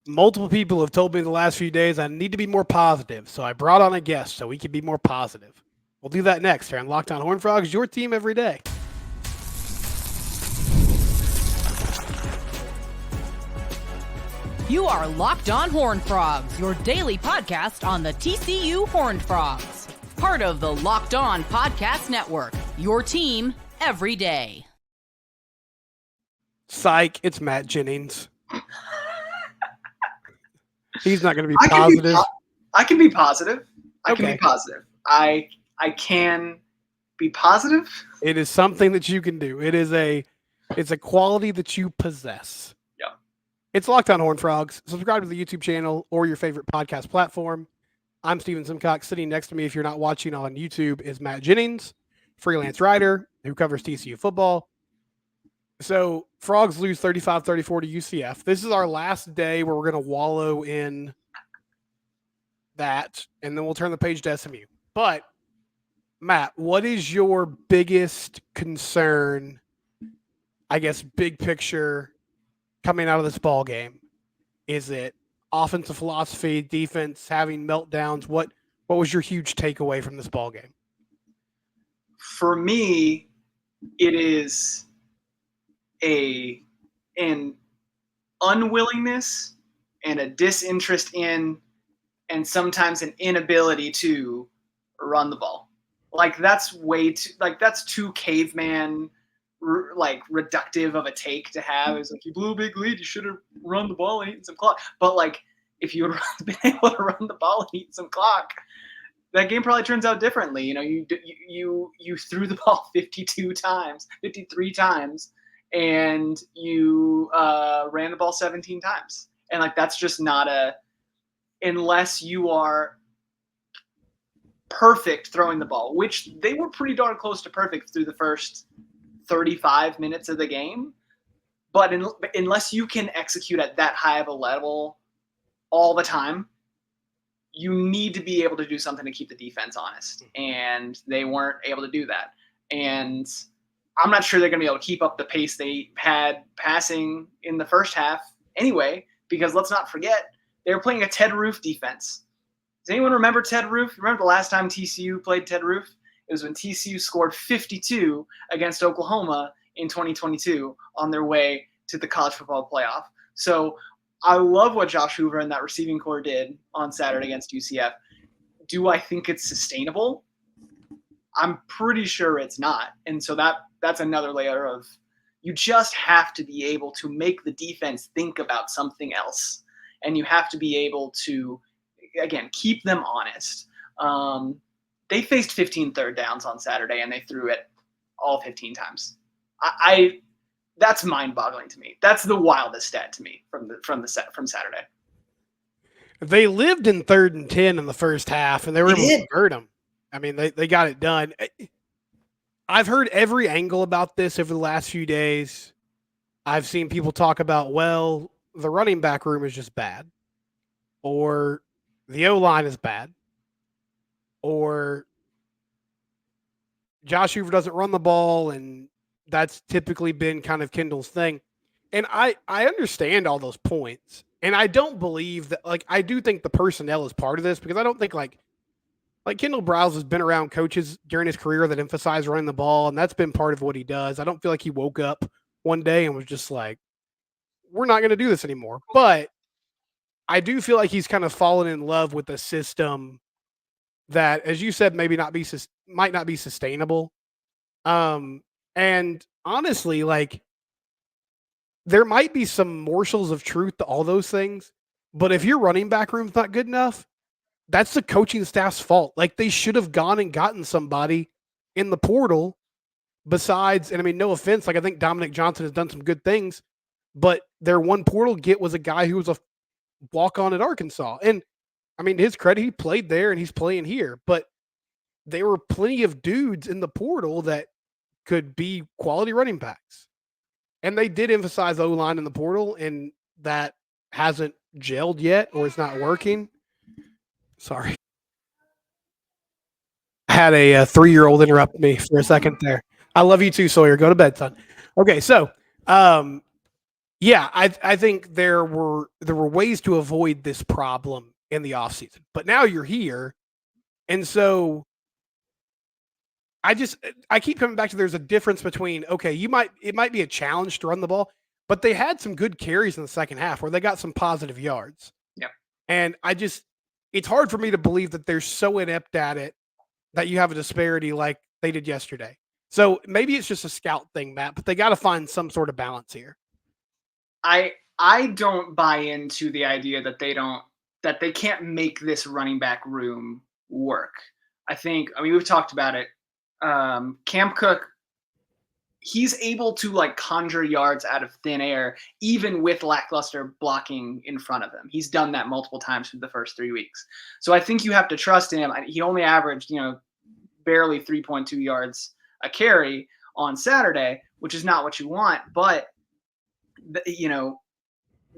Multiple people have told me the last few days I need to be more positive, so I brought on a guest so we can be more positive. We'll do that next here on Locked On Horned Frogs, your team every day. You are Locked On Horned Frogs, your daily podcast on the TCU Horned Frogs. Part of the Locked On Podcast Network, your team every day. Psych, it's Matt Jennings. He's not going to be positive. I can be positive. I can Okay. be positive. I can be positive. It is something that you can do. It's a quality that you possess. Yeah. It's Locked On Horned Frogs. Subscribe to the YouTube channel or your favorite podcast platform. I'm Steven Simcox. Sitting next to me, if you're not watching on YouTube, is Matt Jennings, freelance writer who covers TCU football. So Frogs lose 35-34 to UCF. This is our last day where we're going to wallow in that, and then we'll turn the page to SMU. But, Matt, what is your biggest concern, I guess, big picture, coming out of this ball game? Is it offensive philosophy, defense, having meltdowns? What was your huge takeaway from this ball game? For me, it is an unwillingness and a disinterest in, and sometimes an inability to run the ball. Like that's too caveman, reductive of a take to have. It's like, you blew a big lead, you should have run the ball and eaten some clock. But like, if you would have been able to run the ball and eat some clock, that game probably turns out differently. You know, you threw the ball 53 times, and you ran the ball 17 times. And like, that's just not unless you are perfect throwing the ball, which they were pretty darn close to perfect through the first 35 minutes of the game. But unless you can execute at that high of a level all the time, you need to be able to do something to keep the defense honest. And they weren't able to do that. And I'm not sure they're going to be able to keep up the pace they had passing in the first half anyway, because let's not forget, they were playing a Ted Roof defense. Does anyone remember Ted Roof? Remember the last time TCU played Ted Roof? It was when TCU scored 52 against Oklahoma in 2022 on their way to the college football playoff. So I love what Josh Hoover and that receiving corps did on Saturday against UCF. Do I think it's sustainable? I'm pretty sure it's not. And so that's another layer of, you just have to be able to make the defense think about something else. And you have to be able to, again, keep them honest. They faced 15 third downs on Saturday, and they threw it all 15 times. That's mind-boggling to me. That's the wildest stat to me from Saturday. They lived in 3rd and 10 in the first half, and they were able to convert them. I mean, they got it done. I've heard every angle about this over the last few days. I've seen people talk about, well, the running back room is just bad, or the O-line is bad, or Josh Hoover doesn't run the ball, and that's typically been kind of Kendall's thing. And I understand all those points, and I don't believe that, like, I do think the personnel is part of this, because I don't think, like Kendall Browse has been around coaches during his career that emphasize running the ball, and that's been part of what he does. I don't feel like he woke up one day and was just like, we're not going to do this anymore. But I do feel like he's kind of fallen in love with a system that, as you said, might not be sustainable. And honestly, like, there might be some morsels of truth to all those things, but if your running back room's not good enough, that's the coaching staff's fault. Like, they should have gone and gotten somebody in the portal besides, and I mean, no offense, like, I think Dominic Johnson has done some good things, but their one portal get was a guy who was a walk-on at Arkansas. And I mean, to his credit, he played there and he's playing here, but there were plenty of dudes in the portal that could be quality running backs. And they did emphasize O-line in the portal, and that hasn't gelled yet, or it's not working. Sorry. I had a 3-year-old interrupt me for a second there. I love you too, Sawyer. Go to bed, son. Okay, so Yeah, I think there were ways to avoid this problem in the offseason, but now you're here, and so I keep coming back to there's a difference between okay, it might be a challenge to run the ball, but they had some good carries in the second half where they got some positive yards. Yep. And it's hard for me to believe that they're so inept at it that you have a disparity like they did yesterday. So maybe it's just a scout thing, Matt, but they got to find some sort of balance here. I don't buy into the idea that they can't make this running back room work. I mean, we've talked about it. Cam Cook, he's able to like conjure yards out of thin air, even with lackluster blocking in front of him. He's done that multiple times through the first 3 weeks. So I think you have to trust him. He only averaged, barely 3.2 yards a carry on Saturday, which is not what you want, but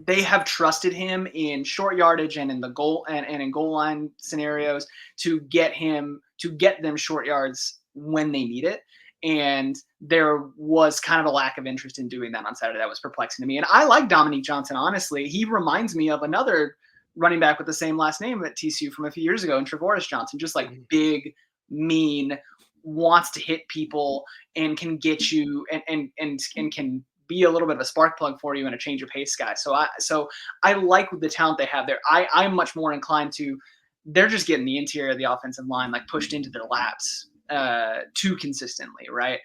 they have trusted him in short yardage and in the goal and in goal line scenarios to get them short yards when they need it. And there was kind of a lack of interest in doing that on Saturday. That was perplexing to me. And I like Dominique Johnson, honestly. He reminds me of another running back with the same last name at TCU from a few years ago, and Trevoris Johnson, just like big, mean, wants to hit people and can get you and can be a little bit of a spark plug for you and a change of pace guy. So I like the talent they have there. I'm much more inclined to they're just getting the interior of the offensive line like pushed into their laps too consistently, right?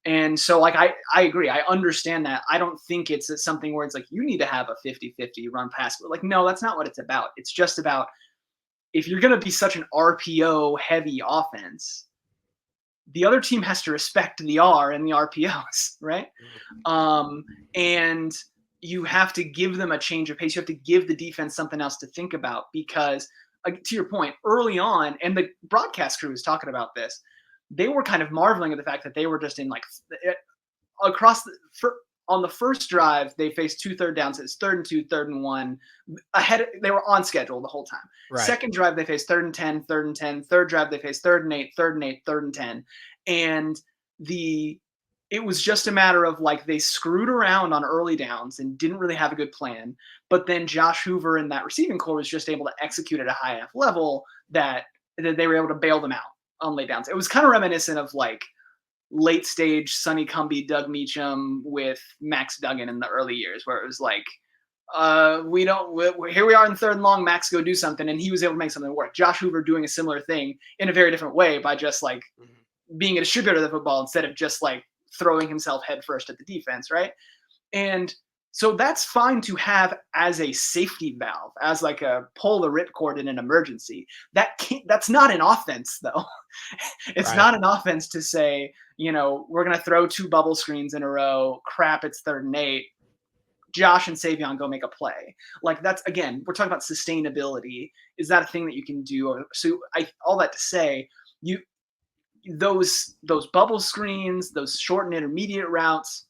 And so like I agree. I understand that. I don't think it's something where it's like you need to have a 50-50 run pass. But like no, that's not what it's about. It's just about if you're going to be such an RPO heavy offense, the other team has to respect the R and the RPOs, right? And you have to give them a change of pace. You have to give the defense something else to think about because, to your point, early on, and the broadcast crew was talking about this, they were kind of marveling at the fact that they were just in like on the first drive, they faced 2 third downs. It's 3rd and 2, 3rd and 1. They were on schedule the whole time. Right. Second drive, they faced 3rd and 10, 3rd and 10. Third drive, they faced 3rd and 8, 3rd and 8, 3rd and 10. And it was just a matter of like they screwed around on early downs and didn't really have a good plan. But then Josh Hoover and that receiving core was just able to execute at a high enough level that they were able to bail them out on lay downs. It was kind of reminiscent of like late stage Sonny Cumbie, Doug Meacham with Max Duggan in the early years, where it was like, here we are in 3rd and long, Max, go do something, and he was able to make something work. Josh Hoover doing a similar thing in a very different way by just like being a distributor of the football instead of just like throwing himself headfirst at the defense, right? And so that's fine to have as a safety valve, as like a pull the ripcord in an emergency. That's not an offense, though. It's right. Not an offense to say, we're going to throw 2 bubble screens in a row. Crap, it's 3rd and 8. Josh and Savion go make a play. Like that's, again, we're talking about sustainability. Is that a thing that you can do? So all that to say, those bubble screens, those short and intermediate routes,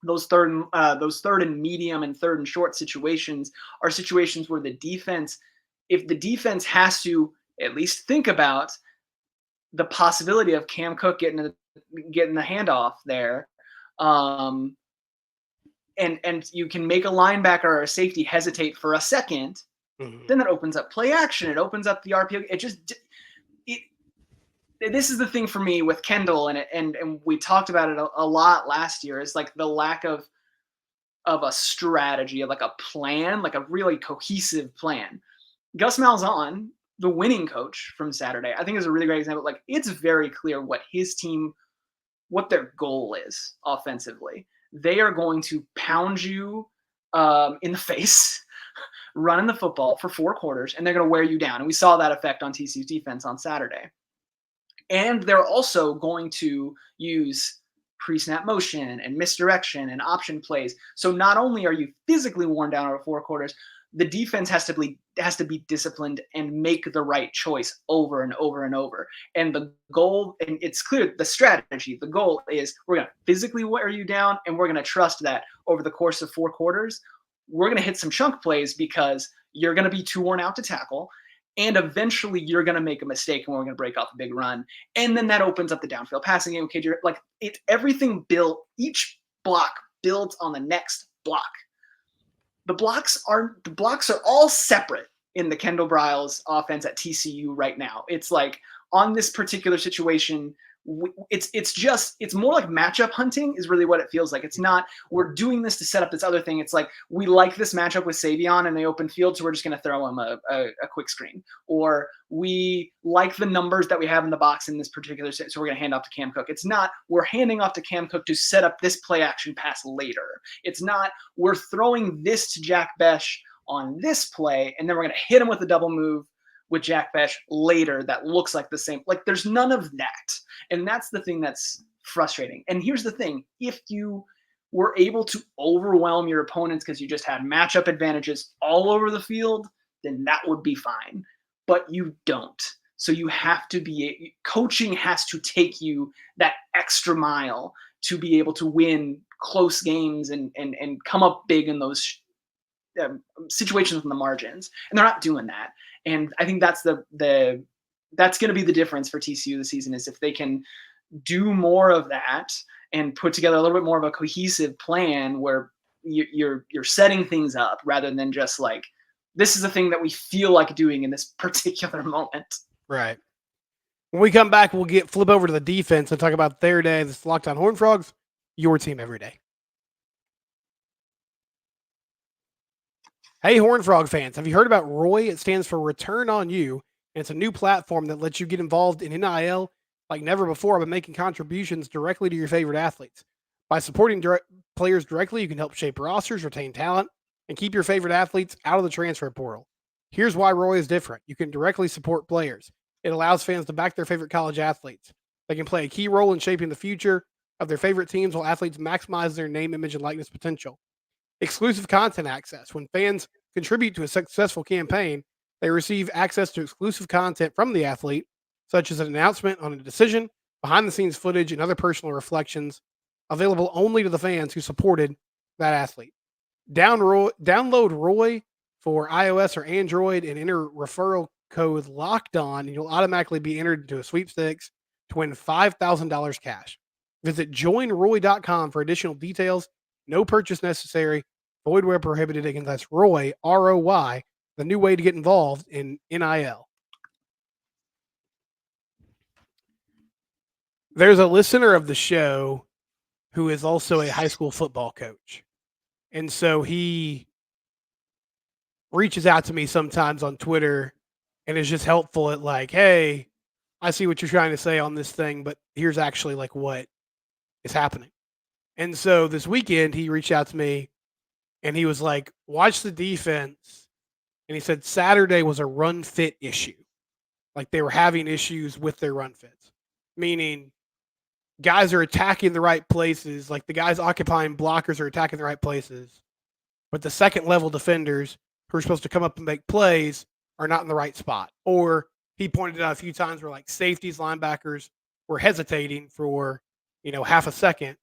those third and medium and 3rd and short situations are situations where the defense, if the defense has to at least think about the possibility of Cam Cook getting the handoff there, and you can make a linebacker or a safety hesitate for a second, then that opens up play action. It opens up the RPO. This is the thing for me with Kendall, and we talked about it a lot last year. Is like the lack of a strategy, of like a plan, like a really cohesive plan. Gus Malzahn, the winning coach from Saturday, I think is a really great example. Like it's very clear what his team, what their goal is offensively. They are going to pound you in the face, running the football for 4 quarters, and they're going to wear you down. And we saw that effect on TCU's defense on Saturday. And they're also going to use pre-snap motion and misdirection and option plays. So not only are you physically worn down over 4 quarters, the defense has to be disciplined and make the right choice over and over and over. And the goal, and it's clear, the strategy, the goal is we're going to physically wear you down, and we're going to trust that over the course of 4 quarters, we're going to hit some chunk plays because you're going to be too worn out to tackle. And eventually you're going to make a mistake and we're going to break off a big run. And then that opens up the downfield passing game. Everything built, each block builds on the next block. the blocks are all separate in the Kendall Briles offense at TCU right now. It's like on this particular situation, it's more like matchup hunting is really what it feels like. It's not we're doing this to set up this other thing. It's like we like this matchup with Savion in the open field, so we're just going to throw him a quick screen, or we like the numbers that we have in the box in this particular set, so we're going to hand off to Cam Cook. It's not we're handing off to Cam Cook to set up this play action pass later. It's not we're throwing this to Jack Besh on this play, and then we're going to hit him with a double move with Jack Besh later that looks like the same. Like there's none of that. And that's the thing that's frustrating. And here's the thing. If you were able to overwhelm your opponents because you just had matchup advantages all over the field, then that would be fine. But you don't. So you have to be – coaching has to take you that extra mile to be able to win close games and come up big in those situations in the margins. And they're not doing that. And I think that's that's going to be the difference for TCU this season is if they can do more of that and put together a little bit more of a cohesive plan where you're setting things up rather than just like, this is a thing that we feel like doing in this particular moment. Right. When we come back, we'll flip over to the defense and talk about their day. This is Locked On Horned Frogs, your team every day. Hey, Horned Frog fans, have you heard about ROY? It stands for Return on You, and it's a new platform that lets you get involved in NIL like never before by making contributions directly to your favorite athletes. By supporting players directly, you can help shape rosters, retain talent, and keep your favorite athletes out of the transfer portal. Here's why ROY is different. You can directly support players. It allows fans to back their favorite college athletes. They can play a key role in shaping the future of their favorite teams while athletes maximize their name, image, and likeness potential. Exclusive content access. When fans contribute to a successful campaign, they receive access to exclusive content from the athlete, such as an announcement on a decision, behind-the-scenes footage, and other personal reflections available only to the fans who supported that athlete. Download ROY for iOS or Android and enter referral code LOCKEDON, and you'll automatically be entered into a sweepstakes to win $5,000 cash. Visit joinroy.com for additional details. No purchase necessary. Void where prohibited. Again, that's ROY, ROY, the new way to get involved in NIL. There's a listener of the show who is also a high school football coach. And so he reaches out to me sometimes on Twitter and is just helpful at like, hey, I see what you're trying to say on this thing, but here's actually like what is happening. And so this weekend he reached out to me and he was like, watch the defense. And he said Saturday was a run fit issue. Like they were having issues with their run fits, meaning guys are attacking the right places. Like the guys occupying blockers are attacking the right places, but the second level defenders who are supposed to come up and make plays are not in the right spot. Or he pointed out a few times where like safeties, linebackers were hesitating for, half a second.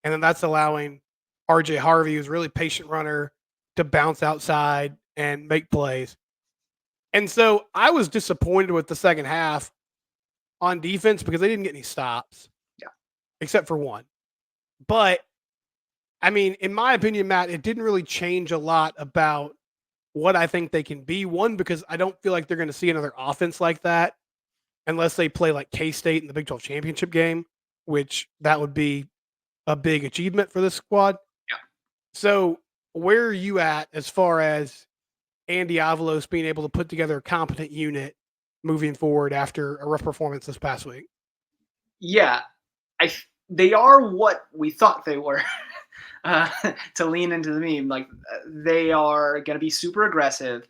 And then that's allowing RJ Harvey, who's a really patient runner, to bounce outside and make plays. And so I was disappointed with the second half on defense because they didn't get any stops. Yeah. Except for one. But, I mean, in my opinion, Matt, it didn't really change a lot about what I think they can be. One, because I don't feel like they're going to see another offense like that unless they play like K-State in the Big 12 championship game, which that would be a big achievement for this squad. Yeah. So where are you at as far as Andy Avalos being able to put together a competent unit moving forward after a rough performance this past week? Yeah, they are what we thought they were. To lean into the meme, like they are going to be super aggressive,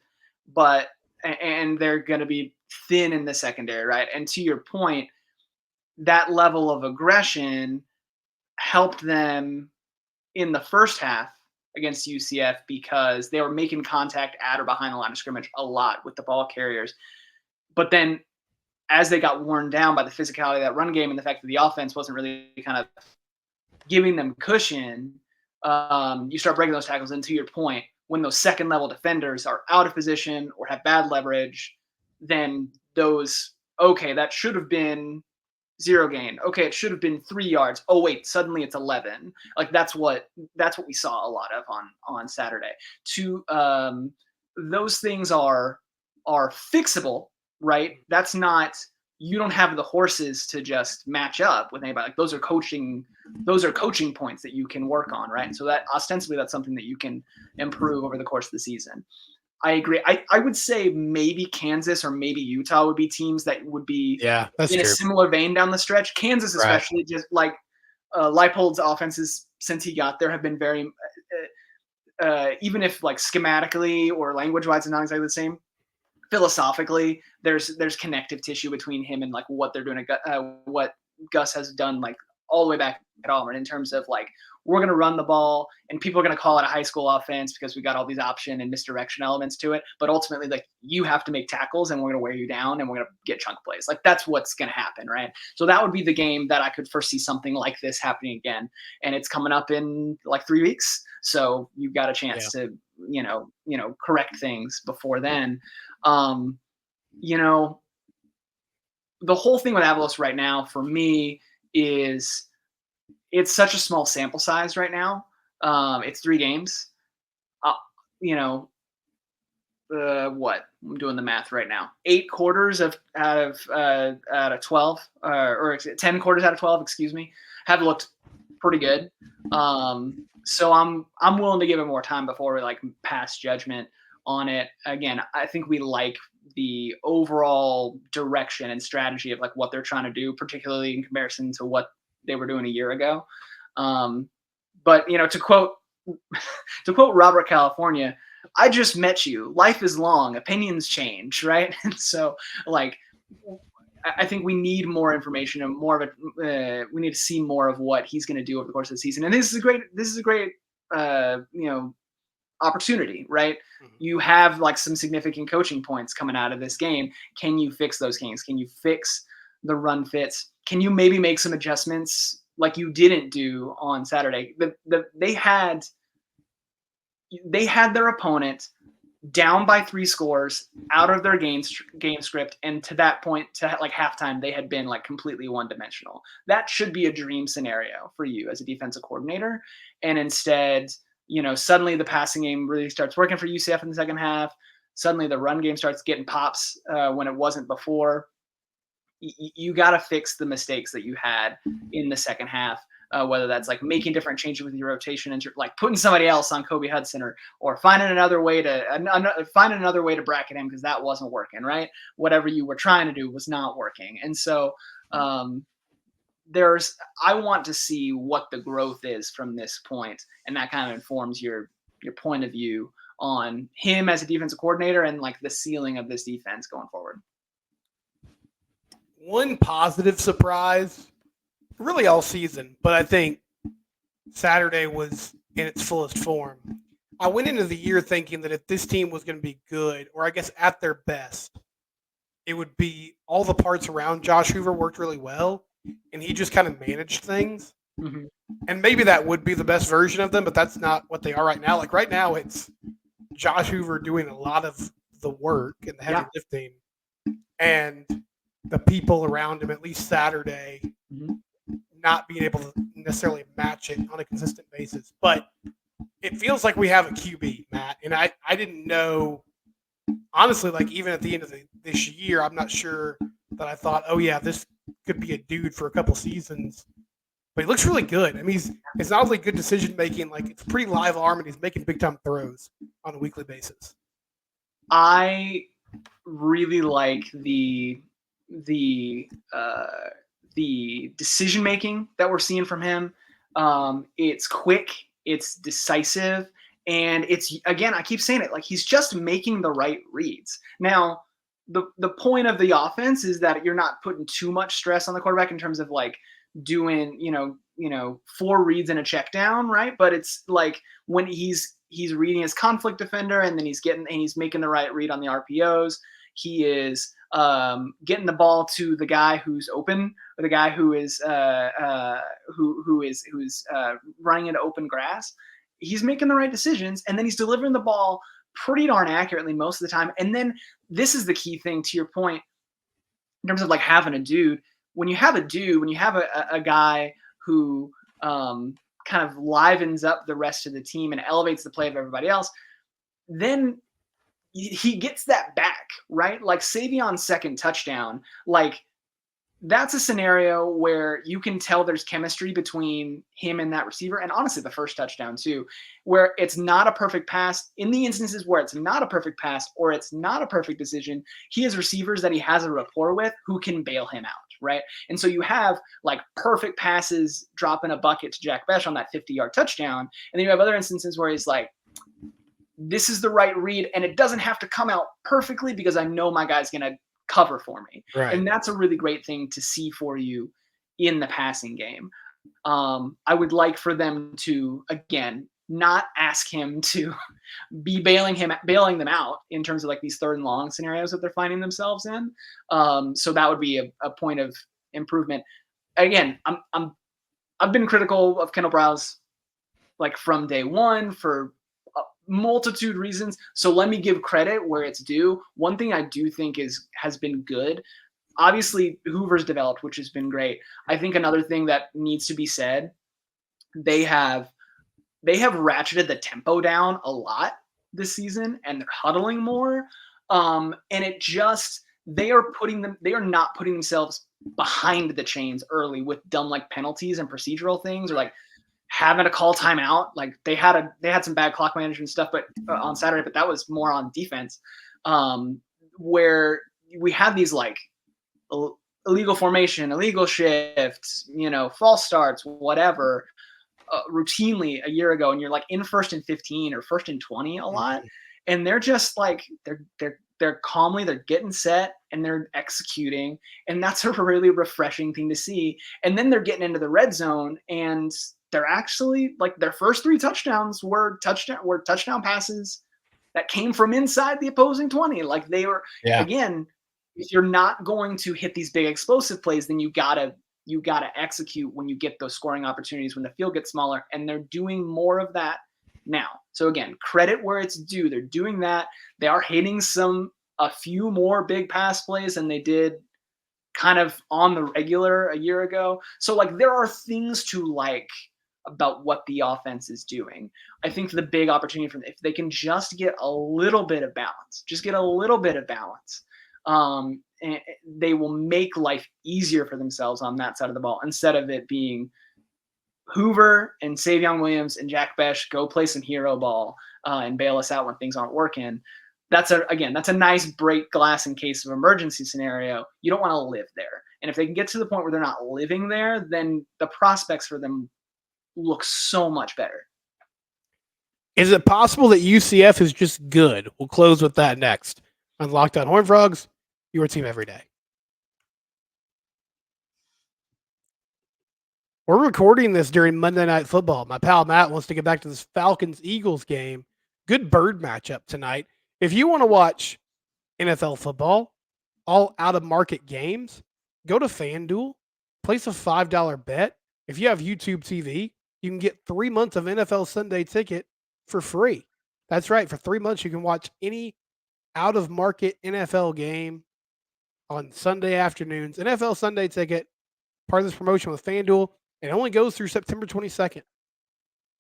and they're going to be thin in the secondary, right? And to your point, that level of aggression helped them in the first half against UCF because they were making contact at or behind the line of scrimmage a lot with the ball carriers. But then as they got worn down by the physicality of that run game and the fact that the offense wasn't really kind of giving them cushion, you start breaking those tackles. And to your point, when those second level defenders are out of position or have bad leverage, then that should have been 0 gain. Okay, it should have been 3 yards. Oh wait, suddenly it's 11. Like that's what we saw a lot of on Saturday. Those things are fixable, right? That's not, you don't have the horses to just match up with anybody. Like those are coaching points that you can work on, right? So that ostensibly that's something that you can improve over the course of the season. I agree. I would say maybe Kansas or maybe Utah would be teams that would be that's in a true. Similar similar vein down the stretch. Kansas, Right. especially, just like Leipold's offenses since he got there have been very, even if like schematically or language-wise it's not exactly the same, philosophically there's connective tissue between him and like what they're doing, what Gus has done like all the way back at Auburn in terms of like, we're going to run the ball and people are going to call it a high school offense because we got all these option and misdirection elements to it. But ultimately, like, you have to make tackles and we're going to wear you down and we're going to get chunk plays. Like that's what's going to happen. Right. So that would be the game that I could foresee something like this happening again. And it's coming up in like 3 weeks. So you've got a chance to, correct things before then. The whole thing with Avalos right now for me is it's such a small sample size right now. It's 3 games. What? I'm doing the math right now. 8 quarters out of 12, or 10 quarters out of 12, excuse me, have looked pretty good. So I'm willing to give it more time before we like pass judgment on it. Again, I think we like the overall direction and strategy of like what they're trying to do, particularly in comparison to what they were doing a year ago. But to quote Robert California, I just met you. Life is long. Opinions change, right? And so, like, I think we need more information and more of it. We need to see more of what he's going to do over the course of the season. And this is a great, opportunity, right? Mm-hmm. You have like some significant coaching points coming out of this game. Can you fix those games? Can you fix the run fits? Can you maybe make some adjustments like you didn't do on Saturday? They had their opponent down by 3 scores out of their game script, and to that point, to like halftime, they had been like completely one-dimensional. That should be a dream scenario for you as a defensive coordinator, and instead, suddenly the passing game really starts working for UCF in the second half. Suddenly the run game starts getting pops when it wasn't before. You got to fix the mistakes that you had in the second half, whether that's like making different changes with your rotation and like putting somebody else on Kobe Hudson or finding another way to bracket him because that wasn't working, right? Whatever you were trying to do was not working. And so I want to see what the growth is from this point, and that kind of informs your point of view on him as a defensive coordinator and like the ceiling of this defense going forward. One positive surprise, really all season, but I think Saturday was in its fullest form. I went into the year thinking that if this team was going to be good, or I guess at their best, it would be all the parts around Josh Hoover worked really well, and he just kind of managed things. Mm-hmm. And maybe that would be the best version of them, but that's not what they are right now. Like right now, it's Josh Hoover doing a lot of the work and the heavy lifting, and the people around him, at least Saturday, not being able to necessarily match it on a consistent basis. But it feels like we have a QB, Matt. And I didn't know, honestly, like even at the end of this year, I'm not sure that I thought, oh, yeah, this could be a dude for a couple seasons. But he looks really good. I mean, it's not only good decision-making, like it's pretty live arm, and he's making big-time throws on a weekly basis. I really like the decision making that we're seeing from him. It's quick, it's decisive, and it's, again, I keep saying it, like he's just making the right reads. Now, the point of the offense is that you're not putting too much stress on the quarterback in terms of like doing 4 reads and a check down, right? But it's like when he's reading his conflict defender, and then he's making the right read on the RPOs. He is getting the ball to the guy who's open, or the guy who is who's running into open grass. He's making the right decisions, and then he's delivering the ball pretty darn accurately most of the time. And then this is the key thing to your point in terms of like having a dude. when you have a guy who kind of livens up the rest of the team and elevates the play of everybody else, then he gets that back, right? Like Savion's second touchdown, like that's a scenario where you can tell there's chemistry between him and that receiver. And honestly, the first touchdown too, where it's not a perfect pass. In the instances where it's not a perfect pass or it's not a perfect decision, he has receivers that he has a rapport with who can bail him out, right? And so you have like perfect passes dropping a bucket to Jack Besh on that 50-yard touchdown. And then you have other instances where he's like, this is the right read, and it doesn't have to come out perfectly because I know my guy's going to cover for me. Right. And that's a really great thing to see for you in the passing game. I would like for them to, again, not ask him to be bailing them out in terms of like these 3rd and long scenarios that they're finding themselves in. So that would be a point of improvement. Again, I've been critical of Kendall Browse like from day one for multitude reasons. So let me give credit where it's due. One thing I do think has been good. Obviously, Hoover's developed, which has been great. I think another thing that needs to be said, they have ratcheted the tempo down a lot this season, and they're huddling more. And it just they are not putting themselves behind the chains early with dumb like penalties and procedural things, or like having to call timeout. Like they had some bad clock management stuff, but on Saturday, but that was more on defense, where we had these like illegal formation, illegal shifts, false starts, whatever, routinely a year ago. And you're like in 1st and 15 or 1st and 20 a lot. And they're just like, they're calmly, they're getting set and they're executing. And that's a really refreshing thing to see. And then they're getting into the red zone, and they're actually like their first 3 touchdowns were touchdown passes that came from inside the opposing 20. Like they were, again, if you're not going to hit these big explosive plays, then you gotta execute when you get those scoring opportunities, when the field gets smaller, and they're doing more of that now. So again, credit where it's due. They're doing that. They are hitting a few more big pass plays than they did kind of on the regular a year ago. So like there are things to like about what the offense is doing. I think the big opportunity for them, if they can just get a little bit of balance, they will make life easier for themselves on that side of the ball, instead of it being Hoover and Savion Williams and Jack Besh go play some hero ball and bail us out when things aren't working. That's a nice break glass in case of emergency scenario. You don't want to live there. And if they can get to the point where they're not living there, then the prospects for them look so much better. Is it possible that UCF is just good? We'll close with that next on Locked On Horned Frogs, your team every day. We're recording this during Monday Night Football. My pal Matt wants to get back to this Falcons-Eagles game. Good bird matchup tonight. If you want to watch NFL football, all out-of-market games, go to FanDuel, place a $5 bet. If you have YouTube TV, you can get 3 months of NFL Sunday Ticket for free. That's right. For 3 months, you can watch any out-of-market NFL game on Sunday afternoons. NFL Sunday Ticket, part of this promotion with FanDuel. It only goes through September 22nd.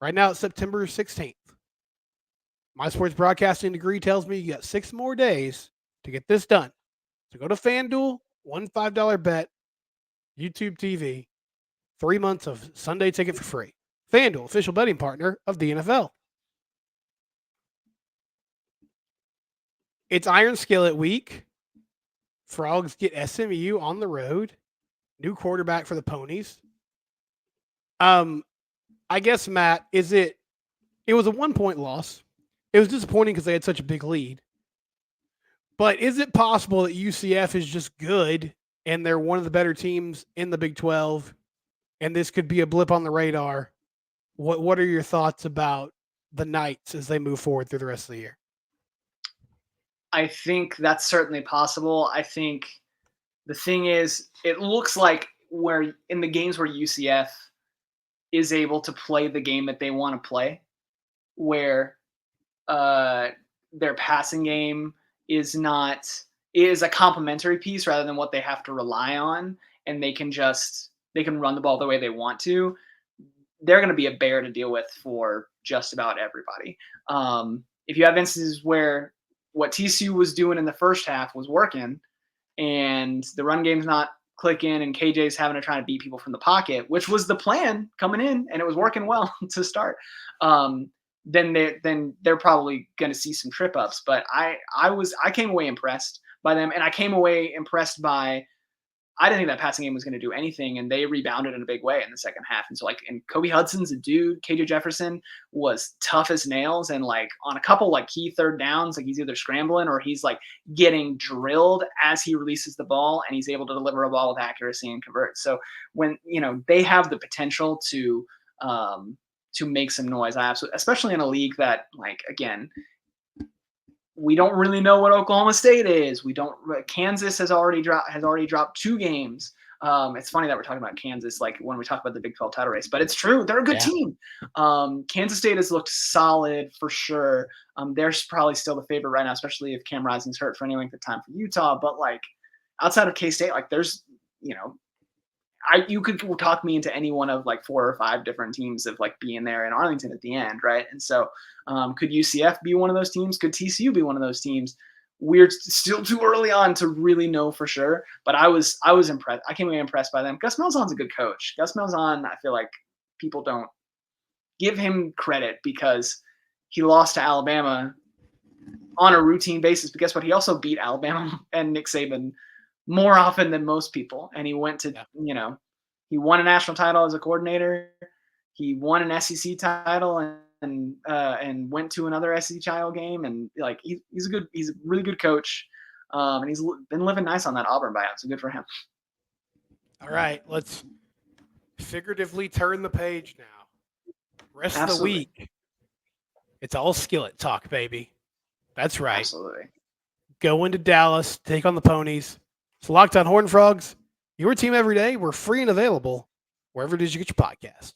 Right now, it's September 16th. My sports broadcasting degree tells me you got 6 more days to get this done. So go to FanDuel, one $5 bet, YouTube TV, 3 months of Sunday Ticket for free. FanDuel, official betting partner of the NFL. It's Iron Skillet week. Frogs get SMU on the road. New quarterback for the Ponies. I guess, Matt, it was a 1-point loss. It was disappointing because they had such a big lead. But is it possible that UCF is just good and they're one of the better teams in the Big 12 and this could be a blip on the radar? What are your thoughts about the Knights as they move forward through the rest of the year? I think that's certainly possible. I think the thing is, it looks like where in the games where UCF is able to play the game that they want to play, where their passing game is a complementary piece rather than what they have to rely on. and they can run the ball the way they want to, they're going to be a bear to deal with for just about everybody. If you have instances where what TCU was doing in the first half was working and the run game's not clicking and KJ's having to try to beat people from the pocket, which was the plan coming in and it was working well to start, then they're probably going to see some trip ups. But I came away impressed by them, and I came away impressed by, I didn't think that passing game was going to do anything, and they rebounded in a big way in the second half. And so, like, and Kobe Hudson's a dude. KJ Jefferson was tough as nails, and like on a couple like key third downs, like he's either scrambling or he's like getting drilled as he releases the ball, and he's able to deliver a ball with accuracy and convert. So when they have the potential to make some noise, I absolutely, especially in a league that, like, again, we don't really know what Oklahoma State is. Kansas has already dropped 2 games. It's funny that we're talking about Kansas, like when we talk about the Big 12 title race, but it's true. They're a good team. Kansas State has looked solid for sure. They're probably still the favorite right now, especially if Cam Rising's hurt for any length of time for Utah. But like outside of K-State, like there's, you could talk me into any one of like 4 or 5 different teams of like being there in Arlington at the end, right? And so could UCF be one of those teams? Could TCU be one of those teams? We're still too early on to really know for sure, but I was impressed. I came away impressed by them. Gus Malzahn's a good coach. Gus Malzahn, I feel like people don't give him credit because he lost to Alabama on a routine basis. But guess what? He also beat Alabama and Nick Saban more often than most people. And he went to, he won a national title as a coordinator. He won an SEC title and went to another SEC title game. And like, he's a really good coach. And he's been living nice on that Auburn buyout. So good for him. All right. Let's figuratively turn the page now. Rest of the week. It's all skillet talk, baby. That's right. Absolutely. Go into Dallas, take on the Ponies. It's Locked On Horned Frogs, your team every day. We're free and available wherever it is you get your podcast.